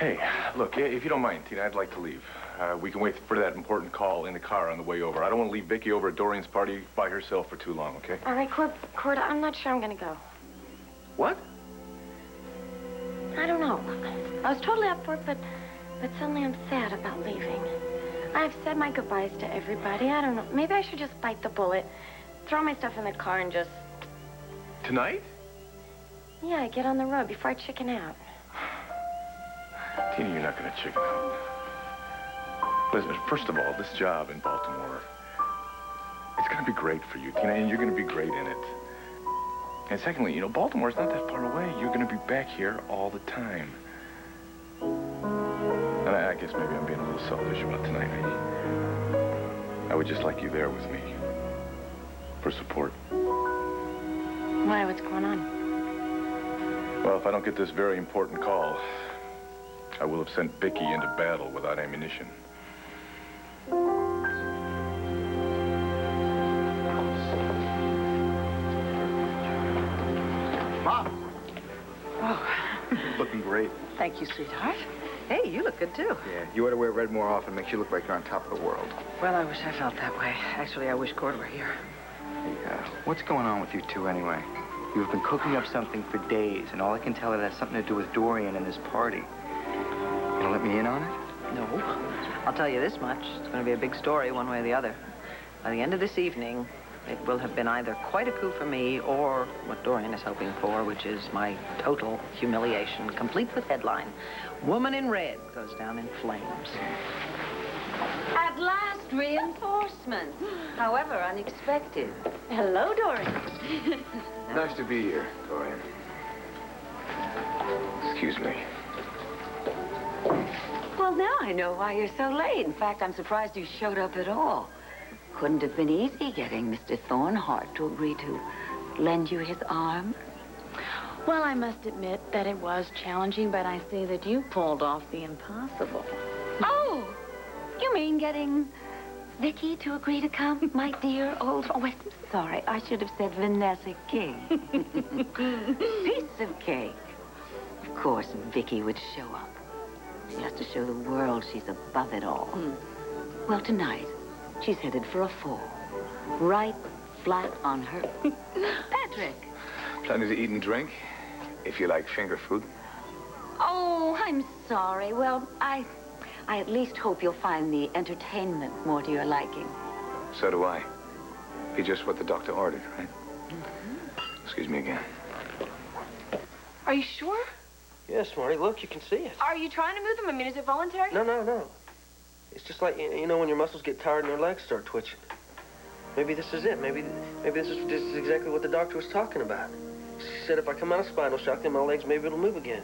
Hey, look, if you don't mind, Tina, I'd like to leave. We can wait for that important call in the car on the way over. I don't want to leave Vicky over at Dorian's party by herself for too long, okay? All right, Cord, I'm not sure I'm gonna go. What? I don't know. I was totally up for it, but suddenly I'm sad about leaving. I've said my goodbyes to everybody. I don't know. Maybe I should just bite the bullet, throw my stuff in the car and just... Tonight? Yeah, get on the road before I chicken out. Tina, you're not gonna chicken out. Listen, first of all, this job in Baltimore, it's gonna be great for you, Tina, and you're gonna be great in it. And secondly, you know, Baltimore's not that far away. You're gonna be back here all the time. And I guess maybe I'm being a little selfish about tonight. I would just like you there with me. For support. Why? What's going on? Well, if I don't get this very important call, I will have sent Vicky into battle without ammunition. Mom! Oh. Looking great. Thank you, sweetheart. Hey, you look good, too. Yeah, you ought to wear red more often. Makes you look like you're on top of the world. Well, I wish I felt that way. Actually, I wish Cord were here. Hey, what's going on with you two, anyway? You've been cooking up something for days, and all I can tell it has something to do with Dorian and his party. You gonna let me in on it? No. I'll tell you this much. It's going to be a big story, one way or the other. By the end of this evening, it will have been either quite a coup for me or what Dorian is hoping for, which is my total humiliation, complete with headline. Woman in red goes down in flames. At last, reinforcements. However unexpected. Hello, Dorian. Nice to be here, Dorian. Excuse me. Well, now I know why you're so late. In fact, I'm surprised you showed up at all. Couldn't have been easy getting Mr. Thornhart to agree to lend you his arm. Well, I must admit that it was challenging, but I see that you pulled off the impossible. Oh, you mean getting Vicky to agree to come, my dear old... Oh, wait, I'm sorry. I should have said Vanessa King. Piece of cake. Of course, Vicky would show up. She has to show the world she's above it all. Well, tonight, she's headed for a fall. Right flat on her. Patrick. Plenty to eat and drink, if you like finger food. Oh, I'm sorry. Well, I at least hope you'll find the entertainment more to your liking. So do I. Be just what the doctor ordered, right? Excuse me again. Are you sure? Yes, Marty, look, you can see it. Are you trying to move them? I mean, is it voluntary? No. It's just like, you know, when your muscles get tired and your legs start twitching. Maybe this is it. Maybe this is exactly what the doctor was talking about. She said if I come out of spinal shock, then my legs, maybe it'll move again.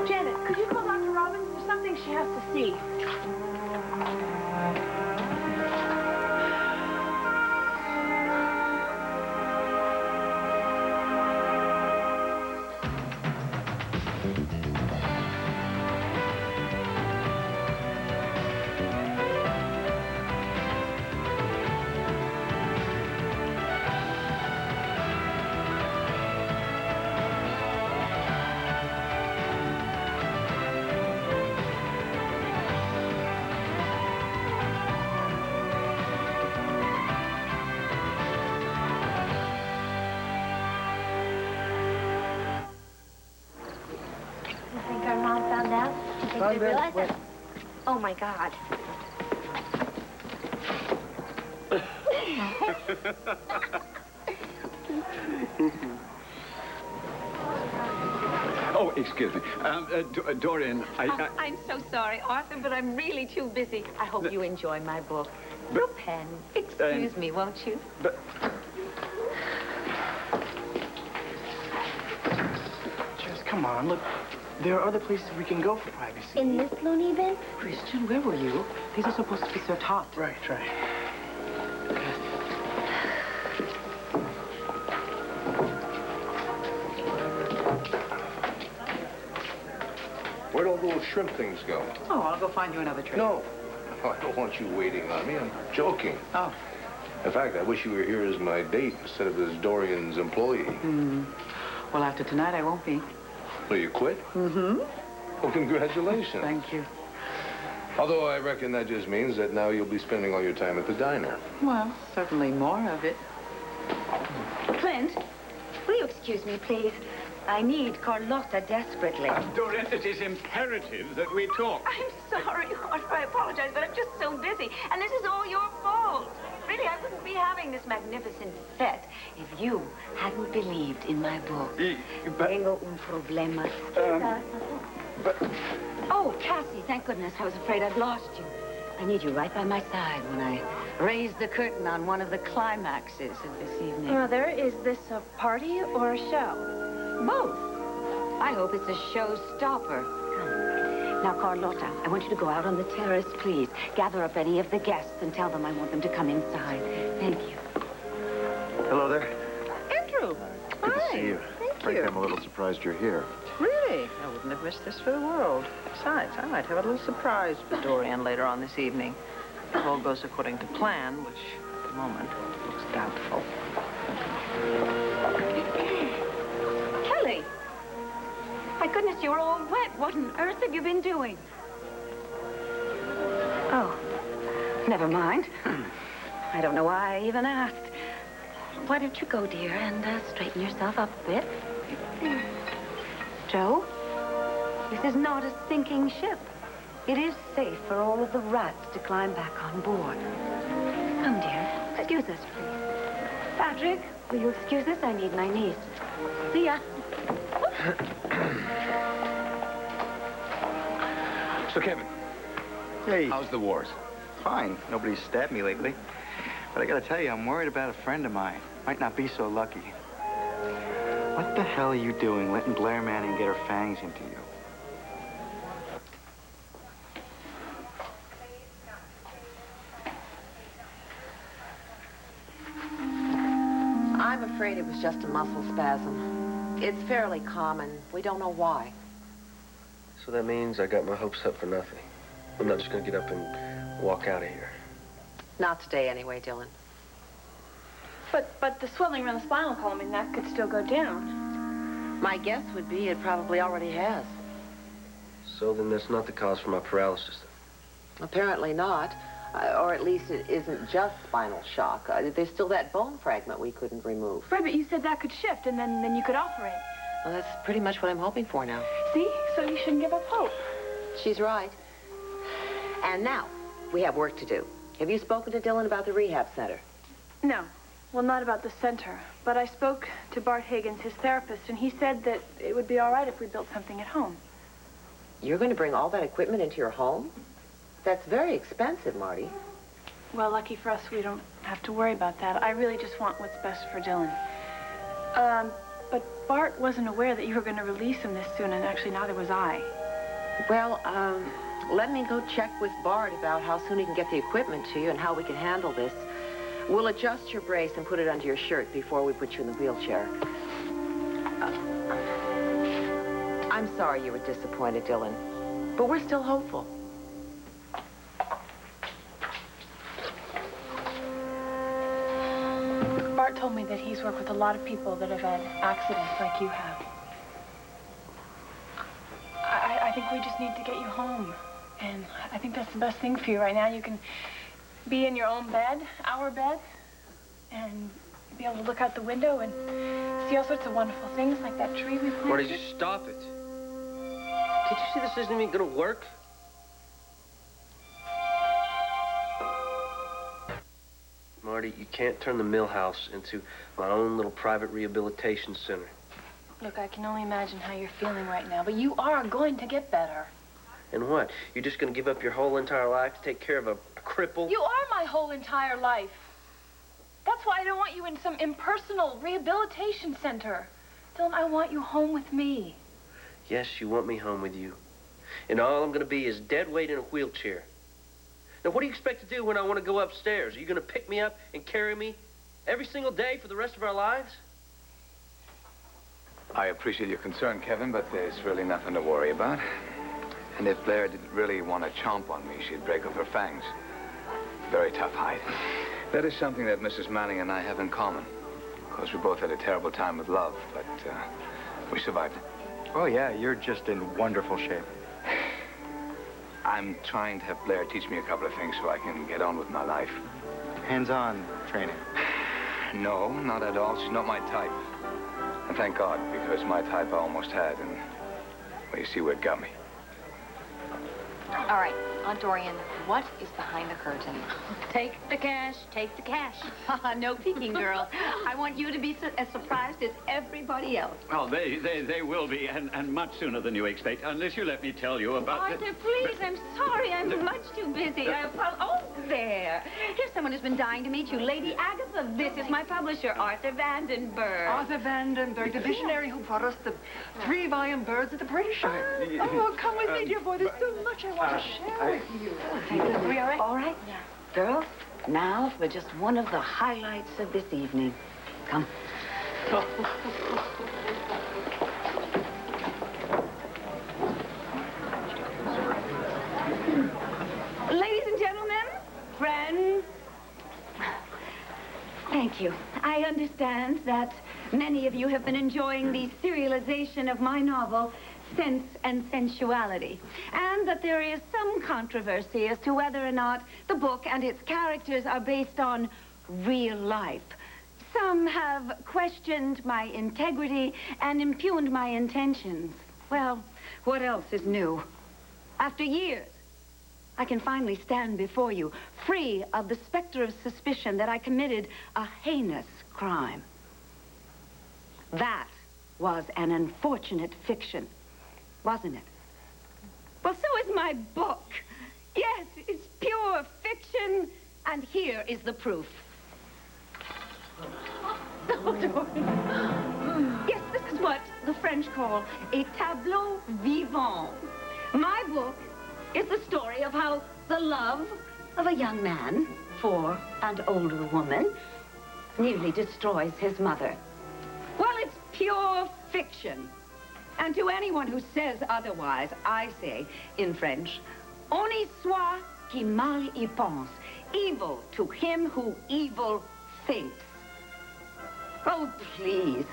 Janet, could you call Dr. Robbins? There's something she has to see. Oh, my God. Oh, excuse me. Dorian, I'm so sorry, Arthur, but I'm really too busy. I hope you enjoy my book. Your pen. Excuse me, won't you? But... Just come on, look. There are other places we can go for privacy. In this loony bin? Christian, where were you? These are supposed to be served hot. Right. Where'd all those shrimp things go? Oh, I'll go find you another tray. No. I don't want you waiting on me. I'm joking. Oh. In fact, I wish you were here as my date instead of as Dorian's employee. Well, after tonight, I won't be. Well, you quit? Mm-hmm. Well, congratulations. Thank you. Although I reckon that just means that now you'll be spending all your time at the diner. Well, certainly more of it. Clint, will you excuse me, please? I need Carlotta desperately. Dorian, it is imperative that we talk. I'm sorry, Arthur. I apologize, but I'm just so busy. And this is all your fault. Really, I wouldn't be having this magnificent fete if you hadn't believed in my book. Tengo un problema. Oh, Cassie, thank goodness. I was afraid I'd lost you. I need you right by my side when I raise the curtain on one of the climaxes of this evening. Mother, is this a party or a show? Both. I hope it's a showstopper. Come. Now, Carlotta, I want you to go out on the terrace, please. Gather up any of the guests and tell them I want them to come inside. Thank you. Hello there. Andrew. Good Hi. to see you. Thank Frankly, you. I'm a little surprised you're here. Really? I wouldn't have missed this for the world. Besides, I might have a little surprise for Dorian later on this evening. If all goes according to plan, which at the moment looks doubtful. Kelly! My goodness, you're all wet. What on earth have you been doing? Oh, never mind. I don't know why I even asked. Why don't you go, dear, and straighten yourself up a bit? Joe, this is not a sinking ship. It is safe for all of the rats to climb back on board. Come, dear. Excuse us, please. Patrick, will you excuse us? I need my niece. See ya. So, Kevin, Hey. how's the wars? Fine. Nobody's stabbed me lately. But I gotta tell you, I'm worried about a friend of mine. Might not be so lucky. What the hell are you doing letting Blair Manning get her fangs into you? I'm afraid it was just a muscle spasm. It's fairly common. We don't know why. So that means I got my hopes up for nothing. I'm not just gonna get up and walk out of here. Not today anyway, Dylan. But the swelling around the spinal column and that could still go down. My guess would be it probably already has. So then that's not the cause for my paralysis. Apparently not. Or at least it isn't just spinal shock. There's still that bone fragment we couldn't remove. Right, but you said that could shift and then you could operate. Well, that's pretty much what I'm hoping for now. See? So you shouldn't give up hope. She's right. And now, we have work to do. Have you spoken to Dylan about the rehab center? No. Well, not about the center. But I spoke to Bart Higgins, his therapist, and he said that it would be all right if we built something at home. You're going to bring all that equipment into your home? That's very expensive, Marty. Well, lucky for us, we don't have to worry about that. I really just want what's best for Dylan. But Bart wasn't aware that you were going to release him this soon, and actually neither was I. Well, let me go check with Bart about how soon he can get the equipment to you and how we can handle this. We'll adjust your brace and put it under your shirt before we put you in the wheelchair. I'm sorry you were disappointed, Dylan, but we're still hopeful. Bart told me that he's worked with a lot of people that have had accidents like you have. I think we just need to get you home. And I think that's the best thing for you right now. You can be in your own bed, our bed, and be able to look out the window and see all sorts of wonderful things like that tree we planted. Marty, just stop it. Can't you see this isn't even gonna work? Marty, you can't turn the mill house into my own little private rehabilitation center. Look, I can only imagine how you're feeling right now, but you are going to get better. And what? You're just gonna give up your whole entire life to take care of a cripple? You are my whole entire life. That's why I don't want you in some impersonal rehabilitation center. Dylan, I want you home with me. Yes, you want me home with you. And all I'm gonna be is dead weight in a wheelchair. Now, what do you expect to do when I want to go upstairs? Are you gonna pick me up and carry me every single day for the rest of our lives? I appreciate your concern, Kevin, but there's really nothing to worry about. And if Blair didn't really want to chomp on me, she'd break off her fangs. Very tough hide. That is something that Mrs. Manning and I have in common. Of course, we both had a terrible time with love, but we survived it. Oh, yeah, you're just in wonderful shape. I'm trying to have Blair teach me a couple of things so I can get on with my life. Hands-on training. No, not at all. She's not my type. And thank God, because my type I almost had, and well, you see where it got me. All right, Aunt Dorian, what is behind the curtain? Take the cash, take the cash. No peeking, girl. I want you to be as surprised as everybody else. Oh, they will be, and much sooner than you expect, unless you let me tell you about Arthur, please, I'm sorry. I'm much too busy. Oh, there. Here's someone who's been dying to meet you. Lady Agatha, this is my publisher, Arthur Vandenberg. Arthur Vandenberg, the visionary who brought us the 3-volume Birds of the Prey show. Oh, come with me, dear boy. There's so much I want to share with you. Are we all right? All right. Yeah. Girls, now for just one of the highlights of this evening. Come. Ladies and gentlemen, friends, thank you. I understand that many of you have been enjoying the serialization of my novel, Sense and Sensuality, and that there is some controversy as to whether or not the book and its characters are based on real life. Some have questioned my integrity and impugned my intentions. Well, what else is new? After years, I can finally stand before you, free of the specter of suspicion that I committed a heinous crime. That was an unfortunate fiction, wasn't it? Well, so is my book. Yes, it's pure fiction, and here is the proof. Yes, this is what the French call a tableau vivant. My book is the story of how the love of a young man for an older woman nearly destroys his mother. Well, it's pure fiction. And to anyone who says otherwise, I say, in French, on y soit qui mal y pense, evil to him who evil thinks. Oh, please,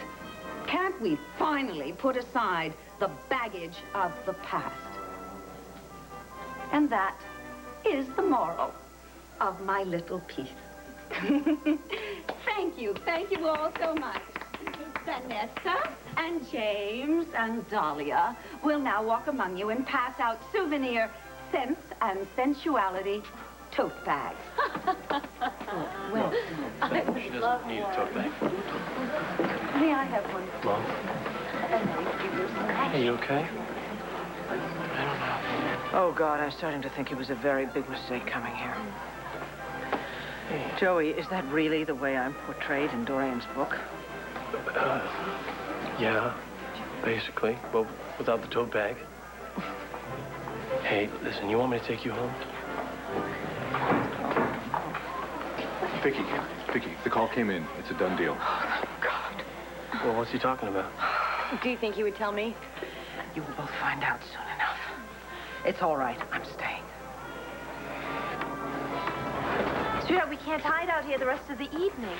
can't we finally put aside the baggage of the past? And that is the moral of my little piece. Thank you all so much. Vanessa and James and Dahlia will now walk among you and pass out souvenir Sense and Sensuality tote bags. Well, she doesn't need a tote bag. May I have one? Mom? Are you okay? I don't know. Oh, God, I'm starting to think it was a very big mistake coming here. Joey, is that really the way I'm portrayed in Dorian's book? Yeah, basically. Well, without the tote bag. Hey, listen, you want me to take you home? Vicky, the call came in. It's a done deal. Oh, God. Well, what's he talking about? Do you think he would tell me? You will both find out soon enough. It's all right. I'm staying. Sweetheart, we can't hide out here the rest of the evening.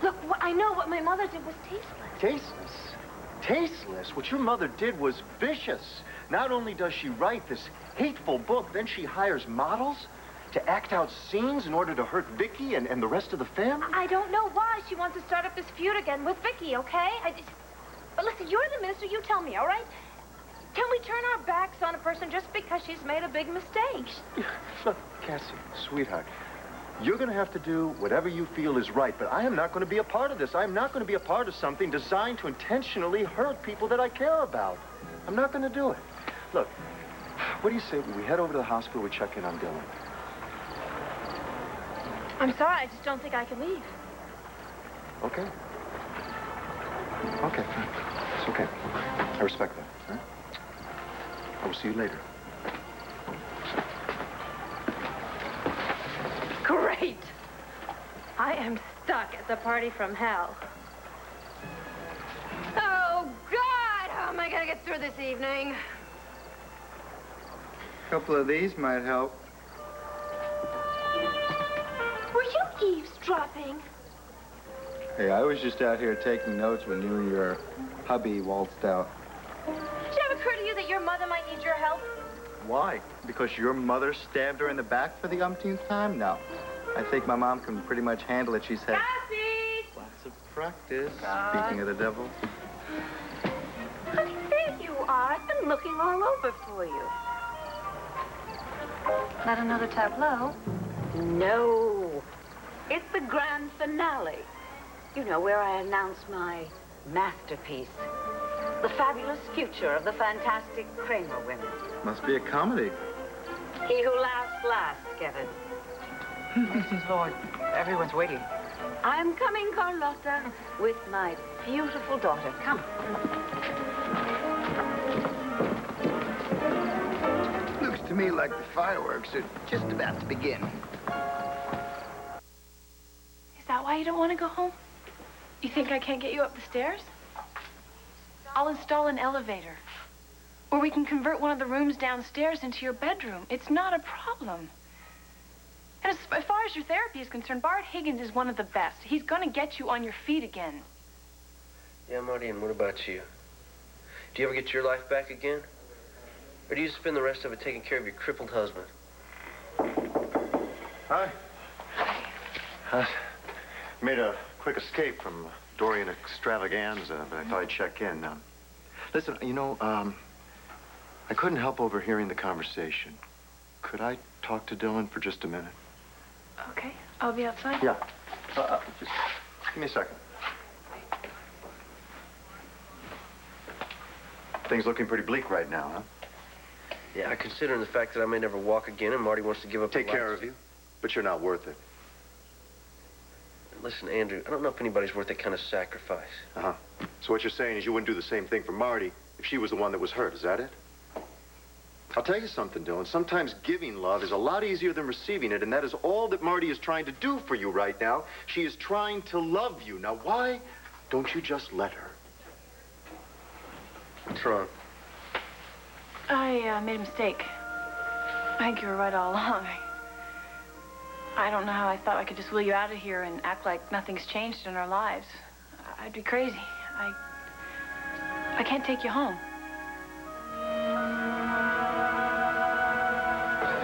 Look, I know what my mother did was tasteless. Tasteless? Tasteless? What your mother did was vicious. Not only does she write this hateful book, then she hires models to act out scenes in order to hurt Vicky and the rest of the family? I don't know why she wants to start up this feud again with Vicky, okay? But listen, you're the minister. You tell me, all right? Can we turn our backs on a person just because she's made a big mistake? Look, Cassie, sweetheart, you're going to have to do whatever you feel is right, but I am not going to be a part of this. I am not going to be a part of something designed to intentionally hurt people that I care about. I'm not going to do it. Look, what do you say we head over to the hospital, we check in on Dylan? I'm sorry, I just don't think I can leave. Okay. Okay, fine. It's okay. I respect that, huh? I will see you later. Great. I am stuck at the party from hell. Oh, God! How am I going to get through this evening? A couple of these might help. Were you eavesdropping? Hey, I was just out here taking notes when you and your hubby waltzed out. occur to you that your mother might need your help? Why? Because your mother stabbed her in the back for the umpteenth time? No. I think my mom can pretty much handle it. She's had lots of practice. Speaking of the devil. Honey, there you are. I've been looking all over for you. Not another tableau? No. It's the grand finale. You know, where I announce my masterpiece. The fabulous future of the fantastic Kramer women. Must be a comedy. He who laughs last, Kevin. Mrs. Lloyd, everyone's waiting. I'm coming, Carlotta, with my beautiful daughter. Come. Looks to me like the fireworks are just about to begin. Is that why you don't want to go home? You think I can't get you up the stairs? I'll install an elevator. Or we can convert one of the rooms downstairs into your bedroom. It's not a problem. And as far as your therapy is concerned, Bart Higgins is one of the best. He's going to get you on your feet again. Yeah, Marty, and what about you? Do you ever get your life back again? Or do you spend the rest of it taking care of your crippled husband? Hi. Hi. Made a quick escape from Dorian Extravaganza, but I thought I'd check in. Listen, you know, I couldn't help overhearing the conversation. Could I talk to Dylan for just a minute? Okay, I'll be outside. Yeah. Just give me a second. Things looking pretty bleak right now, huh? Yeah, considering the fact that I may never walk again and Marty wants to give up Take care of you, but you're not worth it. Listen, Andrew, I don't know if anybody's worth that kind of sacrifice. Uh-huh. So what you're saying is you wouldn't do the same thing for Marty if she was the one that was hurt, is that it? I'll tell you something, Dylan. Sometimes giving love is a lot easier than receiving it, and that is all that Marty is trying to do for you right now. She is trying to love you. Now, why don't you just let her? What's wrong? I made a mistake. I think you were right all along. I don't know how I thought I could just wheel you out of here and act like nothing's changed in our lives. I'd be crazy. I can't take you home.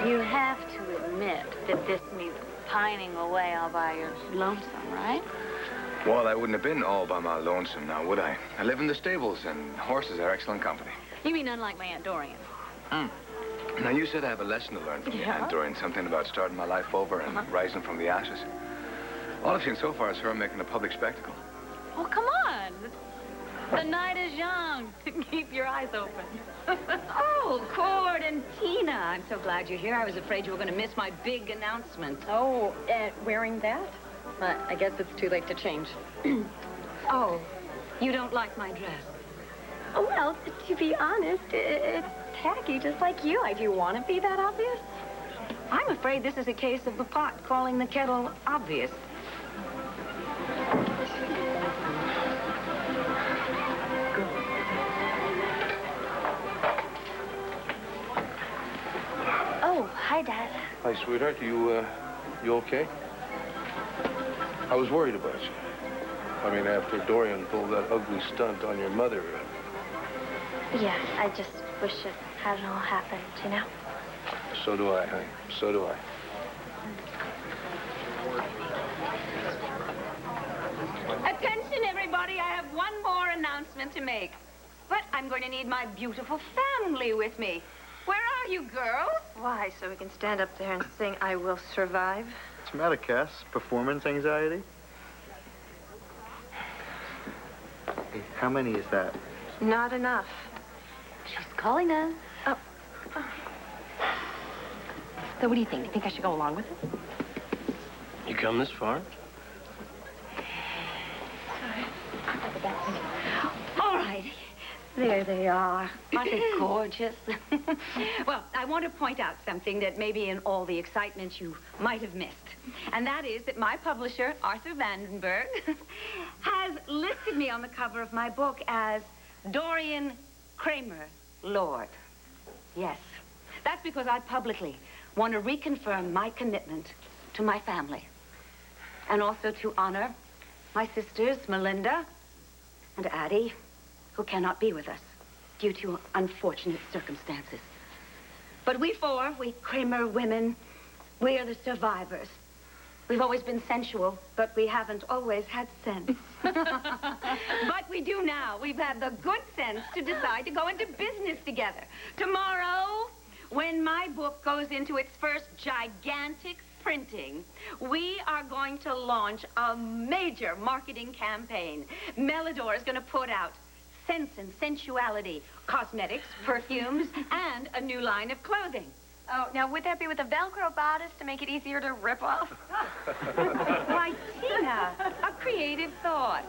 You have to admit that this means pining away all by your lonesome, right? Well, I wouldn't have been all by my lonesome now, would I? I live in the stables, and horses are excellent company. You mean unlike my Aunt Dorian? Now, you said I have a lesson to learn from you, Aunt Dorian. Something about starting my life over and rising from the ashes. All I've seen so far is her making a public spectacle. Oh, come on. The night is young. Keep your eyes open. Oh, Cord and Tina. I'm so glad you're here. I was afraid you were going to miss my big announcement. Oh, wearing that? But I guess it's too late to change. Oh, you don't like my dress? Oh, well, to be honest, it's tacky, just like you. Do you want to be that obvious? I'm afraid this is a case of the pot calling the kettle obvious. Oh, hi, Dad. Hi, sweetheart. You okay? I was worried about you. I mean, after Dorian pulled that ugly stunt on your mother. Yeah, I just wish it hadn't all happened, you know? So do I, honey. So do I. Attention, everybody. I have one more announcement to make. But I'm going to need my beautiful family with me. Where are you, girls? Why, so we can stand up there and sing I Will Survive? What's the matter, Cass? Performance anxiety? Hey, how many is that? Not enough. She's calling us. Oh. So what do you think? Do you think I should go along with it? You come this far? All right. There they are. Aren't they gorgeous? Well, I want to point out something that maybe in all the excitement you might have missed. And that is that my publisher, Arthur Vandenberg, has listed me on the cover of my book as Dorian Kramer Lord. Yes. That's because I publicly want to reconfirm my commitment to my family. And also to honor my sisters, Melinda and Addie, who cannot be with us. due to unfortunate circumstances. But we four, we Kramer women, we are the survivors. We've always been sensual, but we haven't always had sense. But we do now. We've had the good sense to decide to go into business together. Tomorrow, when my book goes into its first gigantic printing, we are going to launch a major marketing campaign. Melidor is going to put out Sense and Sensuality, cosmetics, perfumes, and a new line of clothing. Oh, now would that be with a Velcro bodice to make it easier to rip off? Why, Tina, a creative thought.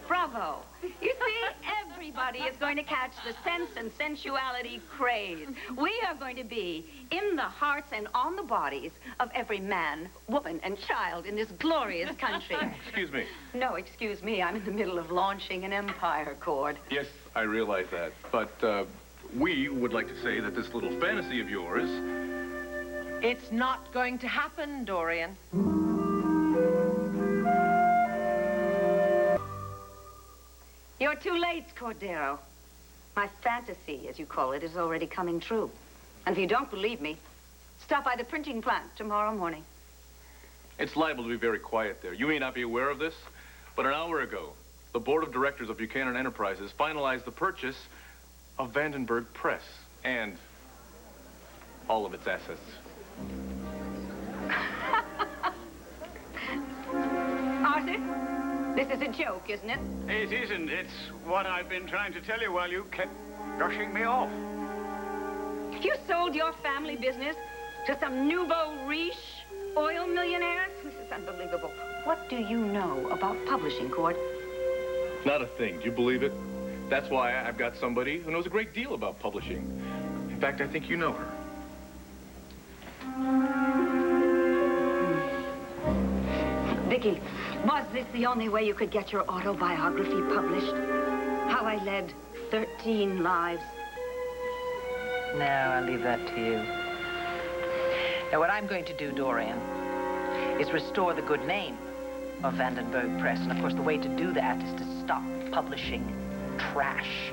Bravo. You see, everybody is going to catch the Sense and Sensuality craze. We are going to be in the hearts and on the bodies of every man, woman, and child in this glorious country. Excuse me. No, excuse me. I'm in the middle of launching an empire, Cord. Yes, I realize that. But we would like to say that this little fantasy of yours... It's not going to happen, Dorian. You're too late, Cordero. My fantasy, as you call it, is already coming true. And if you don't believe me, stop by the printing plant tomorrow morning. It's liable to be very quiet there. You may not be aware of this, but an hour ago, the board of directors of Buchanan Enterprises finalized the purchase of Vandenberg Press and all of its assets. Arthur, this is a joke, isn't it? It isn't. It's what I've been trying to tell you while you kept brushing me off. You sold your family business to some nouveau riche oil millionaires? This is unbelievable. What do you know about publishing, Cord? Not a thing. Do you believe it? That's why I've got somebody who knows a great deal about publishing. In fact, I think you know her. Vicky, was this the only way you could get your autobiography published? How I led 13 lives? No, I'll leave that to you. Now, what I'm going to do, Dorian, is restore the good name of Vandenberg Press. And, of course, the way to do that is to stop publishing trash,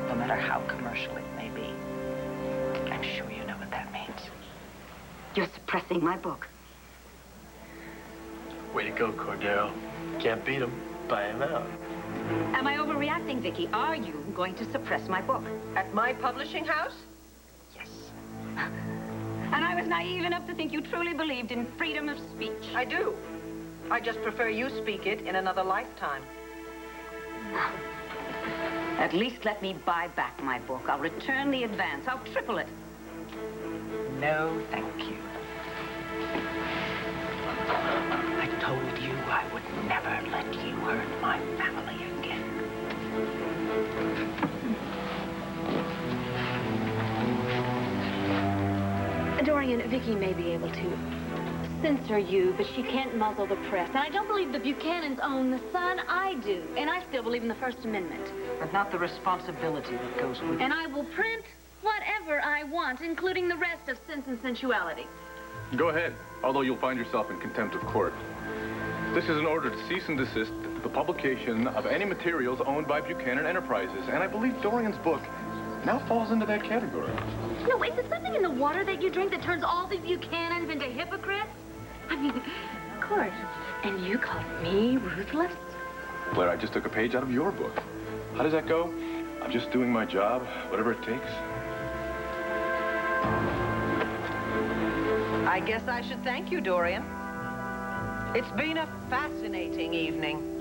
no matter how commercial it may be. I'm sure you know what that means. You're suppressing my book. Way to go, Cordero. Can't beat him. Buy him out. Am I overreacting, Vicky? Are you going to suppress my book? At my publishing house? Yes. And I was naive enough to think you truly believed in freedom of speech. I do. I just prefer you speak it in another lifetime. At least let me buy back my book. I'll return the advance. I'll triple it. No, thank you. I told you I would never let you hurt my family again. Dorian, Vicky may be able to censor you, but she can't muzzle the press. And I don't believe the Buchanans own the Sun. I do. And I still believe in the First Amendment. But not the responsibility that goes with it. And I will print whatever I want, including the rest of Sense and Sensuality. Go ahead, although you'll find yourself in contempt of court. This is an order to cease and desist the publication of any materials owned by Buchanan Enterprises. And I believe Dorian's book now falls into that category. No, is there something in the water that you drink that turns all the Buchanans into hypocrites? I mean, Cord, and you called me ruthless? Blair, I just took a page out of your book. How does that go? I'm just doing my job, whatever it takes. I guess I should thank you, Dorian. It's been a fascinating evening.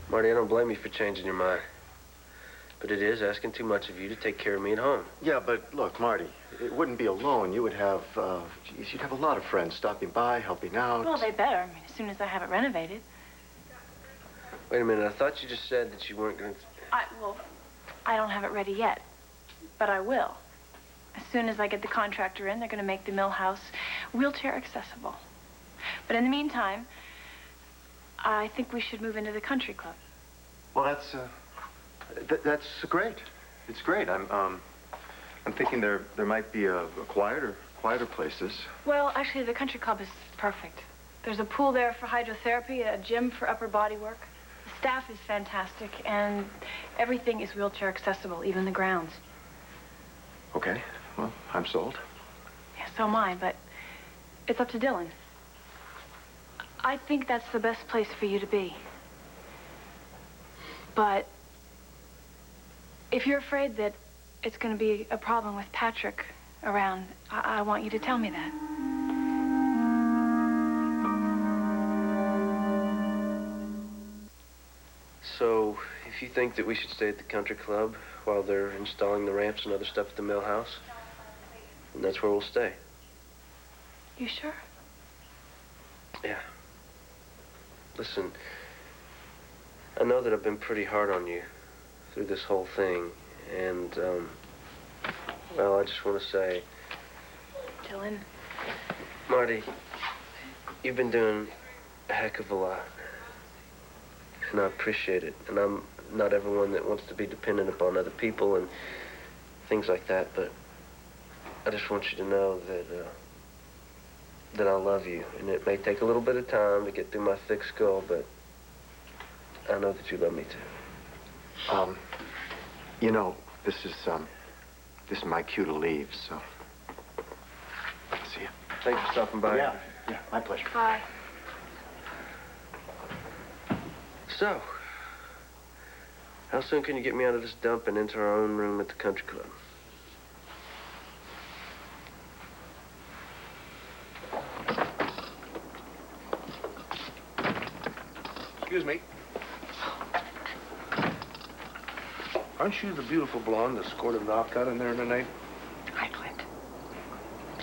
Marty, I don't blame you for changing your mind. But it is asking too much of you to take care of me at home. Yeah, but look, Marty, it wouldn't be alone. You would have, geez, you'd have a lot of friends stopping by, helping out. Well, they better. I mean, as soon as I have it renovated. Wait a minute, I thought you just said that you weren't going to... Well, I don't have it ready yet, but I will. As soon as I get the contractor in, they're going to make the mill house wheelchair accessible. But in the meantime, I think we should move into the country club. Well, That's great. It's great. I'm thinking there might be a quieter places. Well, actually, the country club is perfect. There's a pool there for hydrotherapy, a gym for upper body work. The staff is fantastic, and everything is wheelchair accessible, even the grounds. Okay. Well, I'm sold. Yeah, so am I, but it's up to Dylan. I think that's the best place for you to be. But if you're afraid that it's going to be a problem with Patrick around, I want you to tell me that. So, if you think that we should stay at the country club while they're installing the ramps and other stuff at the mill house, then that's where we'll stay. You sure? Yeah. Listen, I know that I've been pretty hard on you through this whole thing, and, well, I just want to say... Dylan? Marty, you've been doing a heck of a lot, and I appreciate it, and I'm not everyone that wants to be dependent upon other people and things like that, but I just want you to know that, that I love you, and it may take a little bit of time to get through my thick skull, but I know that you love me too. You know, this is my cue to leave, so. See you. Thanks for stopping by. Yeah, my pleasure. Bye. So, how soon can you get me out of this dump and into our own room at the country club? Excuse me. Aren't you the beautiful blonde that scored a knockout in there tonight? Hi, Clint.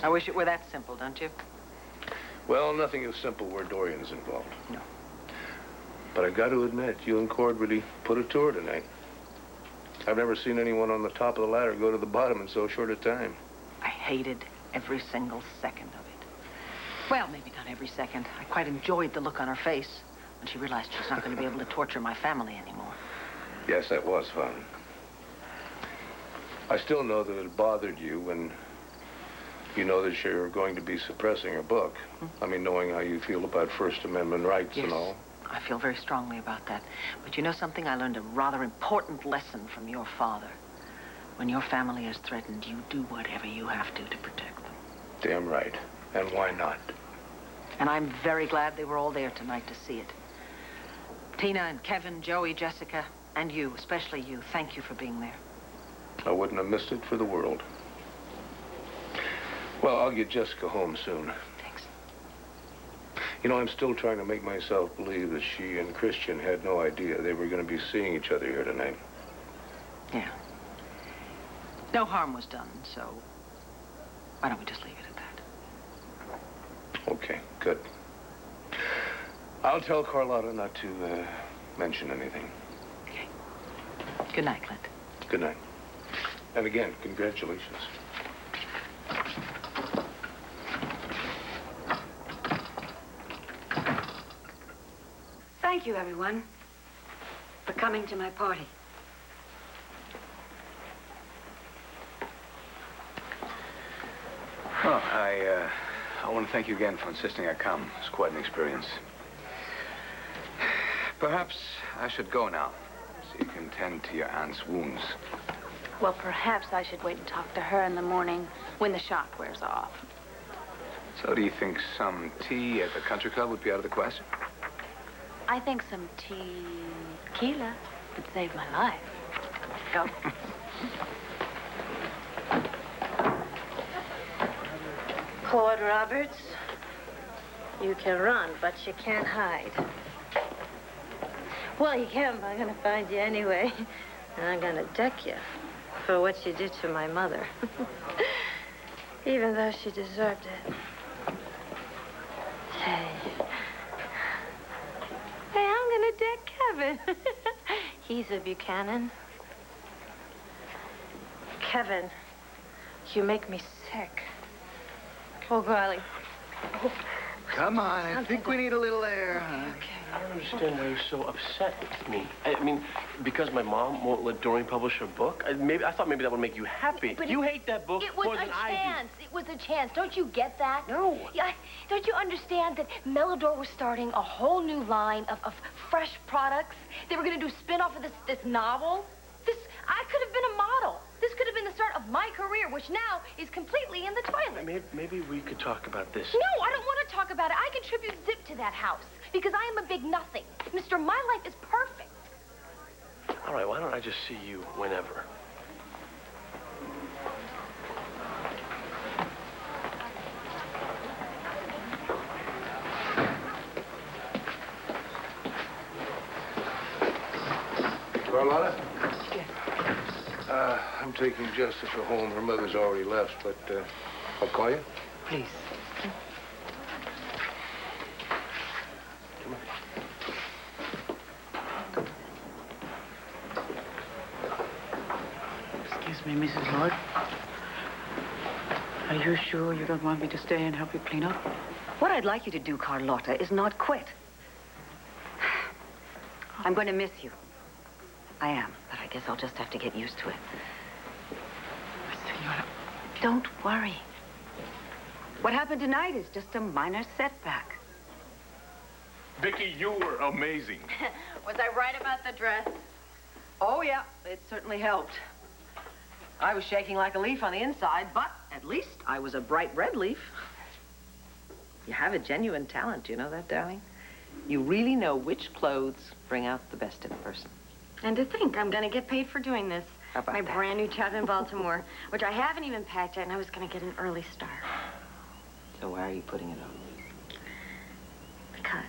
I wish it were that simple, don't you? Well, nothing is simple where Dorian's involved. No. But I got to admit, you and Cord really put it to her tonight. I've never seen anyone on the top of the ladder go to the bottom in so short a time. I hated every single second of it. Well, maybe not every second. I quite enjoyed the look on her face when she realized she's not going to be able to torture my family anymore. Yes, that was fun. I still know that it bothered you when you know that you're going to be suppressing her book. I mean, knowing how you feel about First Amendment rights and all. I feel very strongly about that. But you know something? I learned a rather important lesson from your father. When your family is threatened, you do whatever you have to protect them. Damn right. And why not? And I'm very glad they were all there tonight to see it. Tina and Kevin, Joey, Jessica, and you, especially you, thank you for being there. I wouldn't have missed it for the world. Well, I'll get Jessica home soon. Thanks. You know, I'm still trying to make myself believe that she and Christian had no idea they were going to be seeing each other here tonight. Yeah. No harm was done, so why don't we just leave it at that? Okay, good. I'll tell Carlotta not to mention anything. Okay. Good night, Clint. Good night. And again, congratulations. Thank you, everyone, for coming to my party. Well, I want to thank you again for insisting I come. It's quite an experience. Perhaps I should go now, so you can tend to your aunt's wounds. Well, perhaps I should wait and talk to her in the morning when the shock wears off. So do you think some tea at the country club would be out of the question? I think some tequila would save my life. Go. Claude Roberts, you can run, but you can't hide. Well, you can, but I'm going to find you anyway. And I'm going to deck you for what you did to my mother. Even though she deserved it. Hey. Hey, I'm going to deck Kevin. He's a Buchanan. Kevin, you make me sick. Oh, golly. Oh. Come on, I think we need a little air. Huh? Okay. I don't understand why you're so upset with me. I mean, because my mom won't let Dorian publish her book? I thought maybe that would make you happy. But you hate that book more than I do. It was a chance. It was a chance. Don't you get that? No. Yeah, don't you understand that Melodor was starting a whole new line of fresh products? They were going to do spin-off of this novel. I could have been a model. This could have been the start of my career, which now is completely in the toilet. Maybe we could talk about this. No, I don't want to talk about it. I contribute zip to that house because I am a big nothing. Mister, my life is perfect. All right, why don't I just see you whenever? Carlotta? I'm taking Justice home. Her mother's already left, but I'll call you. Please. Excuse me, Mrs. Lloyd. Are you sure you don't want me to stay and help you clean up? What I'd like you to do, Carlotta, is not quit. I'm going to miss you. I am, but I guess I'll just have to get used to it. Senora. Don't worry. What happened tonight is just a minor setback. Vicky, you were amazing. Was I right about the dress? Oh, yeah, it certainly helped. I was shaking like a leaf on the inside, but at least I was a bright red leaf. You have a genuine talent, you know that, darling? You really know which clothes bring out the best in a person. And to think I'm going to get paid for doing this. How about my that? brand new job in Baltimore, which I haven't even packed yet, and I was going to get an early start. So why are you putting it on? Because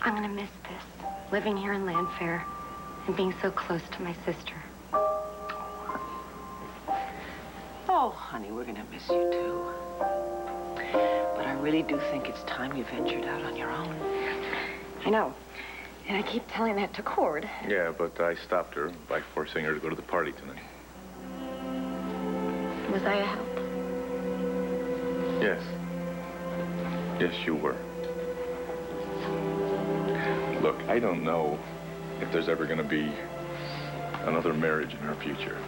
I'm going to miss this, living here in Landfair and being so close to my sister. Oh, honey, we're going to miss you, too. But I really do think it's time you ventured out on your own. I know. And I keep telling that to Cord. Yeah, but I stopped her by forcing her to go to the party tonight. Was I a help? Yes. Yes, you were. Look, I don't know if there's ever going to be another marriage in our future.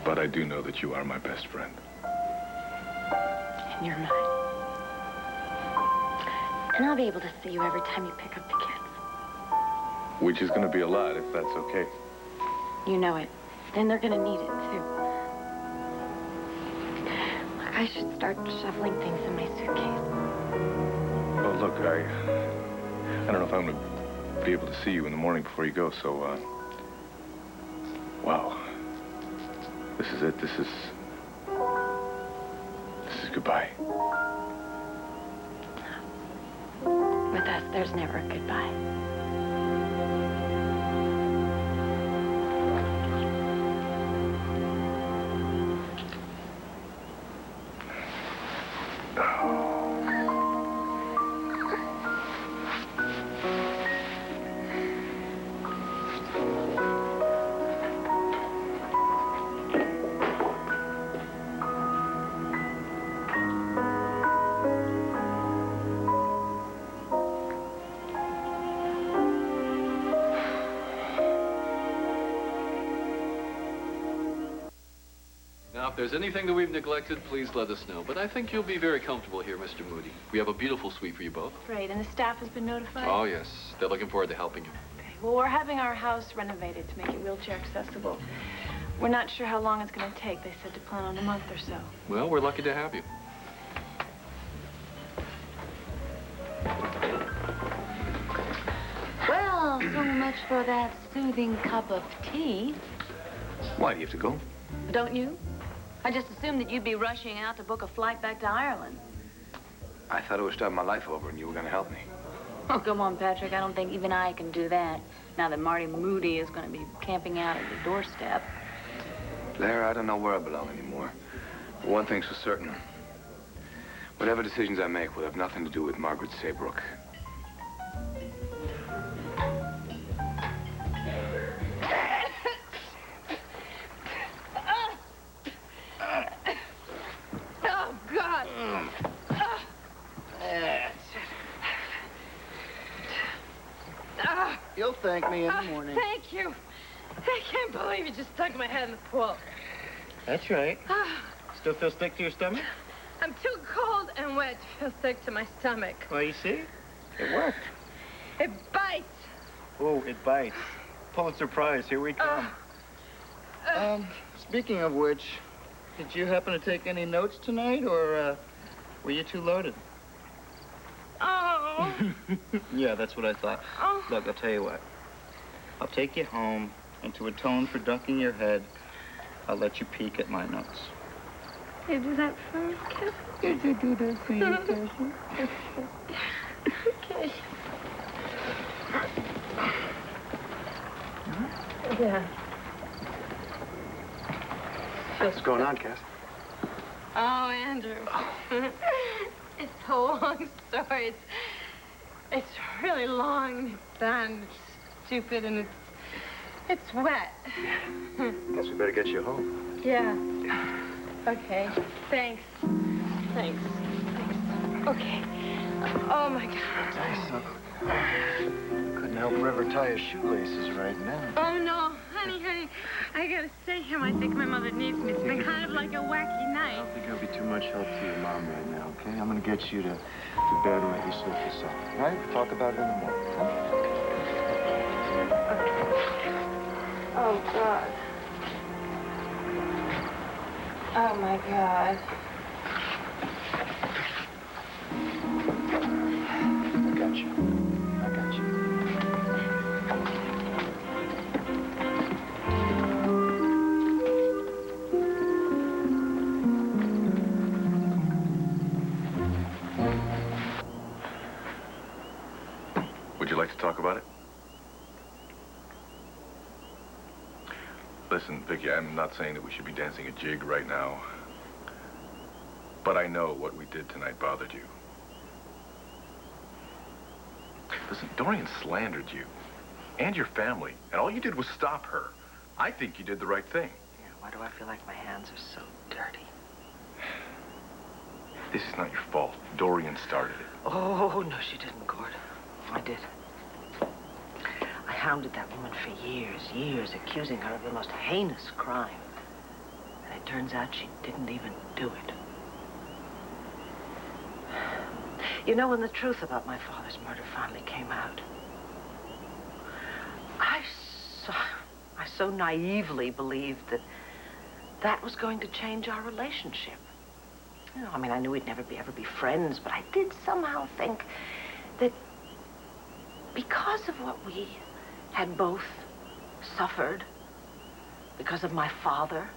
But I do know that you are my best friend. And you're mine. And I'll be able to see you every time you pick up the kids. Which is going to be a lot, if that's okay. You know it. And they're going to need it, too. I should start shoveling things in my suitcase. Well, look, I don't know if I'm going to be able to see you in the morning before you go, so, wow. This is it. This is goodbye. With us, there's never a goodbye. Now, if there's anything that we've neglected, please let us know. But I think you'll be very comfortable here, Mr. Moody. We have a beautiful suite for you both. Great, and the staff has been notified? Oh, yes. They're looking forward to helping you. Okay, well, we're having our house renovated to make it wheelchair accessible. We're not sure how long it's going to take. They said to plan on a month or so. Well, we're lucky to have you. Well, so much for that soothing cup of tea. Why, do you have to go? Don't you? I just assumed that you'd be rushing out to book a flight back to Ireland. I thought I was starting my life over and you were going to help me. Oh, come on, Patrick. I don't think even I can do that, now that Marty Moody is going to be camping out at your doorstep. Blair, I don't know where I belong anymore. But one thing's for certain. Whatever decisions I make will have nothing to do with Margaret Saybrook. Oh, God. thank me in the morning. Thank you. I can't believe you just stuck my head in the pool. That's right. Still feel sick to your stomach? I'm too cold and wet to feel sick to my stomach. Well, you see? It worked. It bites. Oh, it bites. Pulitzer Prize, here we come. Speaking of which, did you happen to take any notes tonight, or were you too loaded? Oh. Yeah, that's what I thought. Oh. Look, I'll tell you what. I'll take you home, and to atone for dunking your head, I'll let you peek at my notes. You do that for me, Cassie? Did you do that for you, Cassie? Okay. Yeah. What's going on, Cass? Oh, Andrew. It's a long story. It's really long. It's sad and it's stupid and it's wet. Guess we better get you home. Yeah. Okay. Thanks. Thanks. Okay. Oh, my God. Couldn't help River tie his shoelaces right now. Oh, no. Honey, I gotta stay here. I think my mother needs me. It's been kind of like a wacky I night. don't think it'll be too much help to your mom right now, okay? I'm gonna get you to bed and let you sleep yourself, all right? We'll talk about it in the morning, huh? Oh, God. Oh, my God. I got you. I got you. Would you like to talk about it? Listen, Vicky, I'm not saying that we should be dancing a jig right now. But I know what we did tonight bothered you. Listen, Dorian slandered you and your family, and all you did was stop her. I think you did the right thing. Yeah, why do I feel like my hands are so dirty? This is not your fault. Dorian started it. Oh, no, she didn't, Cord. I did. I hounded that woman for years, accusing her of the most heinous crime. And it turns out she didn't even do it. You know, when the truth about my father's murder finally came out, I so naively believed that was going to change our relationship. You know, I mean, I knew we'd never ever be friends, but I did somehow think that because of what we had both suffered, because of my father,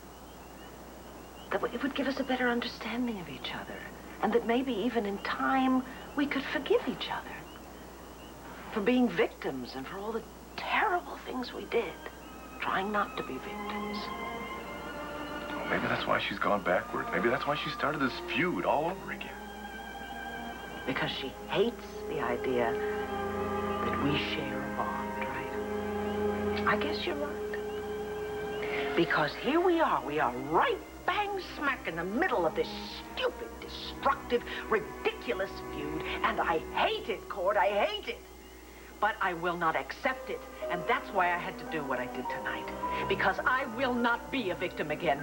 that it would give us a better understanding of each other. And that maybe even in time, we could forgive each other for being victims and for all the terrible things we did, trying not to be victims. Well, maybe that's why she's gone backwards. Maybe that's why she started this feud all over again. Because she hates the idea that we share a bond, right? I guess you're right. Because here we are right bang smack in the middle of this stupid, destructive, ridiculous feud, and I hate it, Cord, I hate it. But I will not accept it, and that's why I had to do what I did tonight. Because I will not be a victim again.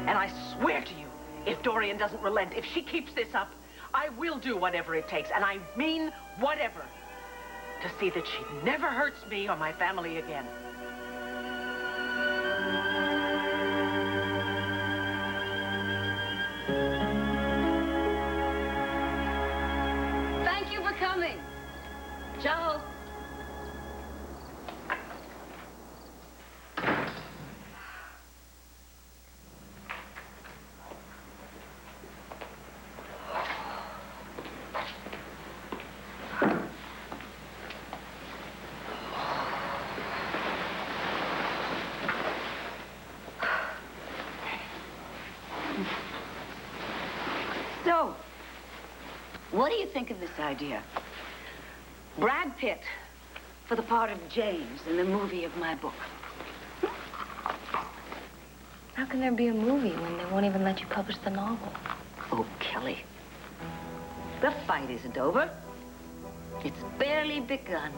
And I swear to you, if Dorian doesn't relent, if she keeps this up, I will do whatever it takes, and I mean whatever, to see that she never hurts me or my family again. Thank you for coming. Joe. So, what do you think of this idea? Brad Pitt for the part of James in the movie of my book. How can there be a movie when they won't even let you publish the novel? Oh, Kelly. The fight isn't over. It's barely begun.